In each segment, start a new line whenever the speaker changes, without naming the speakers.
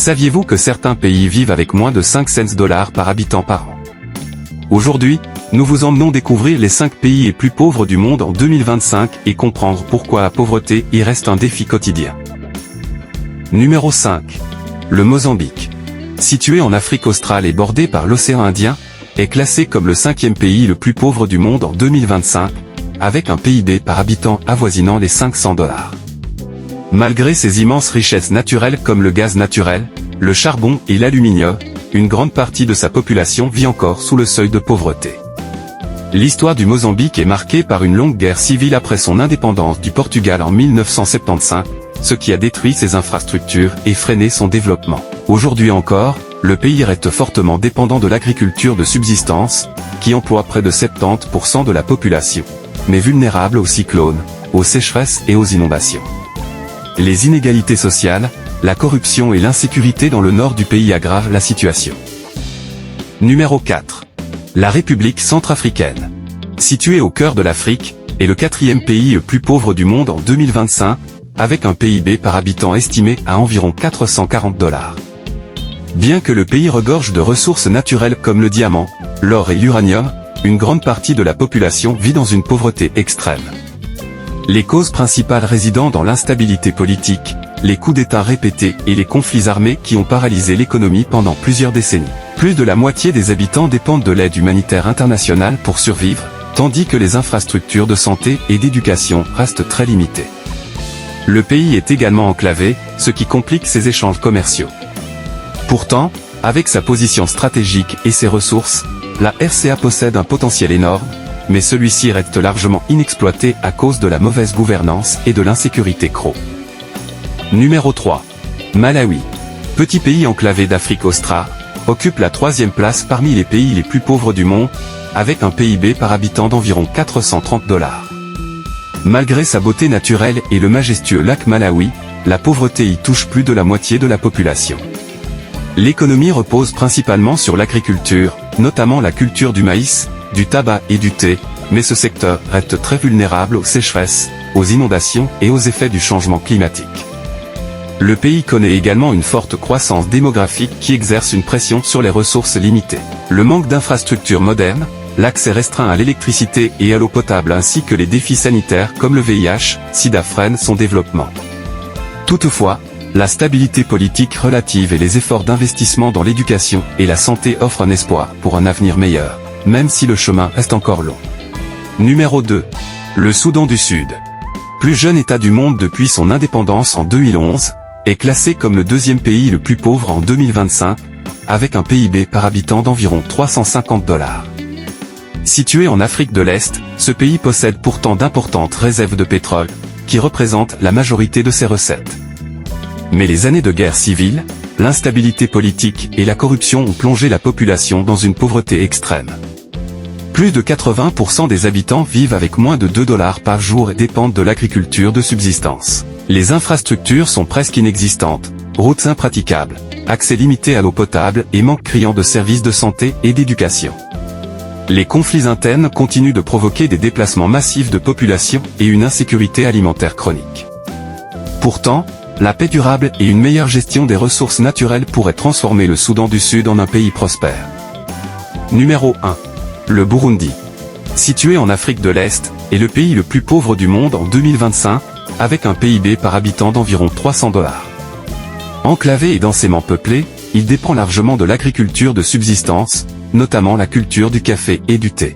Saviez-vous que certains pays vivent avec moins de 5 cents dollars par habitant par an? Aujourd'hui, nous vous emmenons découvrir les 5 pays les plus pauvres du monde en 2025 et comprendre pourquoi la pauvreté y reste un défi quotidien. Numéro 5. Le Mozambique. Situé en Afrique australe et bordé par l'océan Indien, est classé comme le 5e pays le plus pauvre du monde en 2025, avec un PIB par habitant avoisinant les 500 dollars. Malgré ses immenses richesses naturelles comme le gaz naturel, le charbon et l'aluminium, une grande partie de sa population vit encore sous le seuil de pauvreté. L'histoire du Mozambique est marquée par une longue guerre civile après son indépendance du Portugal en 1975, ce qui a détruit ses infrastructures et freiné son développement. Aujourd'hui encore, le pays reste fortement dépendant de l'agriculture de subsistance, qui emploie près de 70% de la population, mais vulnérable aux cyclones, aux sécheresses et aux inondations. Les inégalités sociales, la corruption et l'insécurité dans le nord du pays aggravent la situation. Numéro 4. La République centrafricaine. Située au cœur de l'Afrique, est le 4e pays le plus pauvre du monde en 2025, avec un PIB par habitant estimé à environ 440 dollars. Bien que le pays regorge de ressources naturelles comme le diamant, l'or et l'uranium, une grande partie de la population vit dans une pauvreté extrême. Les causes principales résidant dans l'instabilité politique, les coups d'État répétés et les conflits armés qui ont paralysé l'économie pendant plusieurs décennies. Plus de la moitié des habitants dépendent de l'aide humanitaire internationale pour survivre, tandis que les infrastructures de santé et d'éducation restent très limitées. Le pays est également enclavé, ce qui complique ses échanges commerciaux. Pourtant, avec sa position stratégique et ses ressources, la RCA possède un potentiel énorme, mais celui-ci reste largement inexploité à cause de la mauvaise gouvernance et de l'insécurité chronique. Numéro 3. Malawi. Petit pays enclavé d'Afrique australe, occupe la 3e place parmi les pays les plus pauvres du monde, avec un PIB par habitant d'environ 430 dollars. Malgré sa beauté naturelle et le majestueux lac Malawi, la pauvreté y touche plus de la moitié de la population. L'économie repose principalement sur l'agriculture, notamment la culture du maïs, du tabac et du thé, mais ce secteur reste très vulnérable aux sécheresses, aux inondations et aux effets du changement climatique. Le pays connaît également une forte croissance démographique qui exerce une pression sur les ressources limitées. Le manque d'infrastructures modernes, l'accès restreint à l'électricité et à l'eau potable ainsi que les défis sanitaires comme le VIH, SIDA freinent son développement. Toutefois, la stabilité politique relative et les efforts d'investissement dans l'éducation et la santé offrent un espoir pour un avenir meilleur, même si le chemin reste encore long. Numéro 2. Le Soudan du Sud. Plus jeune État du monde depuis son indépendance en 2011, est classé comme le 2e pays le plus pauvre en 2025, avec un PIB par habitant d'environ 350 dollars. Situé en Afrique de l'Est, ce pays possède pourtant d'importantes réserves de pétrole, qui représentent la majorité de ses recettes. Mais les années de guerre civile, l'instabilité politique et la corruption ont plongé la population dans une pauvreté extrême. Plus de 80% des habitants vivent avec moins de 2 dollars par jour et dépendent de l'agriculture de subsistance. Les infrastructures sont presque inexistantes, routes impraticables, accès limité à l'eau potable et manque criant de services de santé et d'éducation. Les conflits internes continuent de provoquer des déplacements massifs de population et une insécurité alimentaire chronique. Pourtant, la paix durable et une meilleure gestion des ressources naturelles pourraient transformer le Soudan du Sud en un pays prospère. Numéro 1. Le Burundi. Situé en Afrique de l'Est, est le pays le plus pauvre du monde en 2025, avec un PIB par habitant d'environ 300 dollars. Enclavé et densément peuplé, il dépend largement de l'agriculture de subsistance, notamment la culture du café et du thé.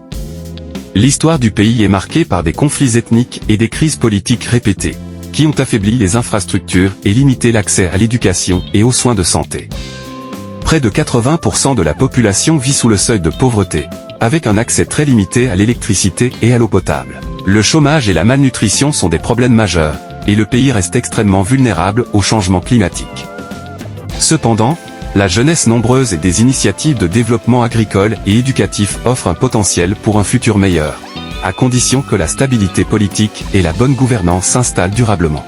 L'histoire du pays est marquée par des conflits ethniques et des crises politiques répétées, qui ont affaibli les infrastructures et limité l'accès à l'éducation et aux soins de santé. Près de 80% de la population vit sous le seuil de pauvreté, avec un accès très limité à l'électricité et à l'eau potable. Le chômage et la malnutrition sont des problèmes majeurs, et le pays reste extrêmement vulnérable au changement climatique. Cependant, la jeunesse nombreuse et des initiatives de développement agricole et éducatif offrent un potentiel pour un futur meilleur, à condition que la stabilité politique et la bonne gouvernance s'installent durablement.